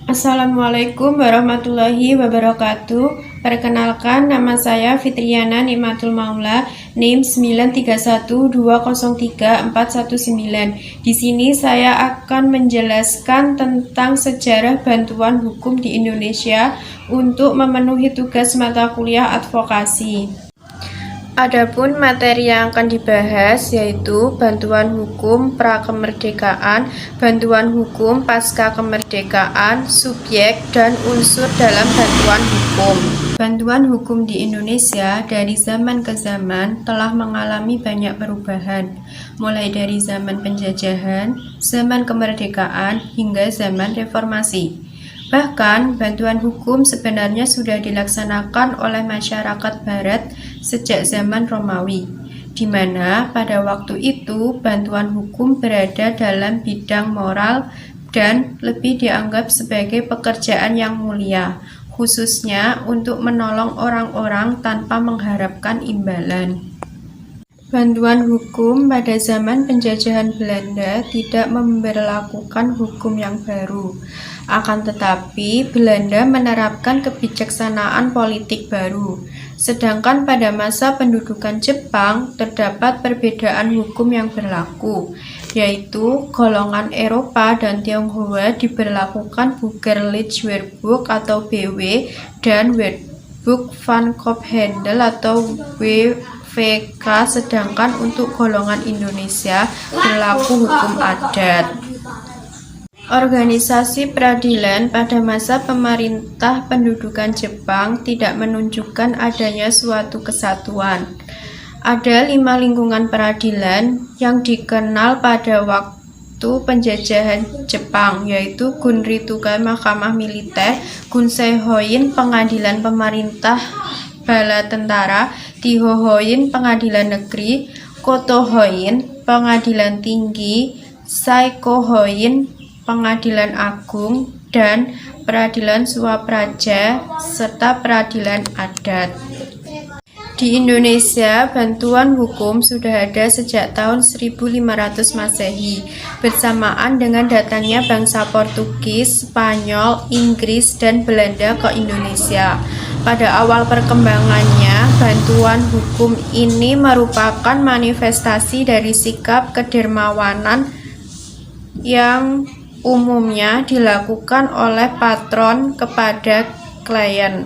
Assalamualaikum warahmatullahi wabarakatuh. Perkenalkan, nama saya Fitriana Nikmatul Maula, NIM 931203419. Di sini saya akan menjelaskan tentang sejarah bantuan hukum di Indonesia untuk memenuhi tugas mata kuliah advokasi. Adapun materi yang akan dibahas yaitu bantuan hukum prakemerdekaan, bantuan hukum pasca kemerdekaan, subjek dan unsur dalam bantuan hukum. Bantuan hukum di Indonesia dari zaman ke zaman telah mengalami banyak perubahan, mulai dari zaman penjajahan, zaman kemerdekaan hingga zaman reformasi. Bahkan, bantuan hukum sebenarnya sudah dilaksanakan oleh masyarakat Barat sejak zaman Romawi, di mana pada waktu itu bantuan hukum berada dalam bidang moral dan lebih dianggap sebagai pekerjaan yang mulia, khususnya untuk menolong orang-orang tanpa mengharapkan imbalan. Bantuan hukum pada zaman penjajahan Belanda tidak memberlakukan hukum yang baru. Akan tetapi, Belanda menerapkan kebijaksanaan politik baru. Sedangkan pada masa pendudukan Jepang, terdapat perbedaan hukum yang berlaku, yaitu golongan Eropa dan Tionghoa diberlakukan Burgerlich Wehrbuch atau BW dan Wetboek van Koophandel atau WVK, sedangkan untuk golongan Indonesia berlaku hukum adat. Organisasi peradilan pada masa pemerintah pendudukan Jepang tidak menunjukkan adanya suatu kesatuan. Ada 5 lingkungan peradilan yang dikenal pada waktu penjajahan Jepang, yaitu Gunrituka Mahkamah Militer, Gunseihoin Pengadilan Pemerintah Bala Tentara, Tihohoin Pengadilan Negeri, Kotohoin Pengadilan Tinggi, Saikohoin Pengadilan Agung, dan Peradilan Swapraja, serta Peradilan Adat. Di Indonesia, bantuan hukum sudah ada sejak tahun 1500 Masehi, bersamaan dengan datangnya bangsa Portugis, Spanyol, Inggris, dan Belanda ke Indonesia. Pada awal perkembangannya, bantuan hukum ini merupakan manifestasi dari sikap kedermawanan yang umumnya dilakukan oleh patron kepada klien.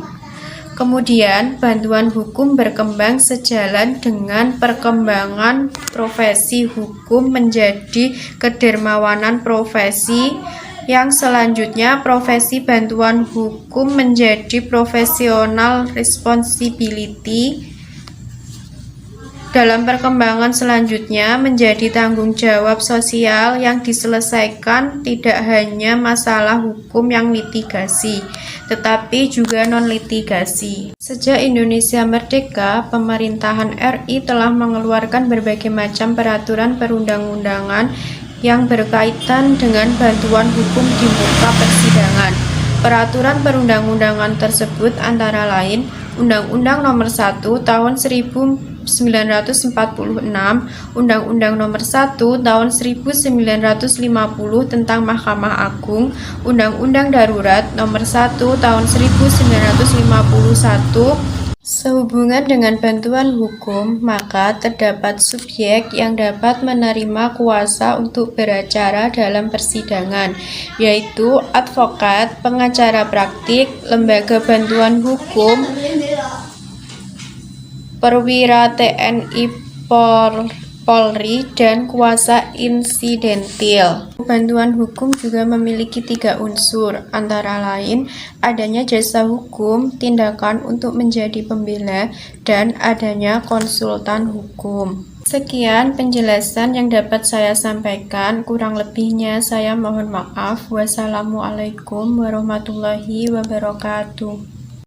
Kemudian, bantuan hukum berkembang sejalan dengan perkembangan profesi hukum menjadi kedermawanan profesi, yang selanjutnya profesi bantuan hukum menjadi professional responsibility. Dalam perkembangan selanjutnya menjadi tanggung jawab sosial yang diselesaikan tidak hanya masalah hukum yang litigasi, tetapi juga non-litigasi. Sejak Indonesia merdeka, pemerintahan RI telah mengeluarkan berbagai macam peraturan perundang-undangan yang berkaitan dengan bantuan hukum di muka persidangan. Peraturan perundang-undangan tersebut antara lain Undang-Undang Nomor 1 Tahun 1946, Undang-Undang Nomor 1 Tahun 1950 tentang Mahkamah Agung, Undang-Undang Darurat Nomor 1 Tahun 1951. Sehubungan dengan bantuan hukum, maka terdapat subjek yang dapat menerima kuasa untuk beracara dalam persidangan, yaitu advokat, pengacara praktik, lembaga bantuan hukum, perwira TNI Polri, dan kuasa insidentil. Bantuan hukum juga memiliki 3 unsur, antara lain adanya jasa hukum, tindakan untuk menjadi pembela, dan adanya konsultan hukum. Sekian penjelasan yang dapat saya sampaikan, kurang lebihnya saya mohon maaf. Wassalamualaikum warahmatullahi wabarakatuh.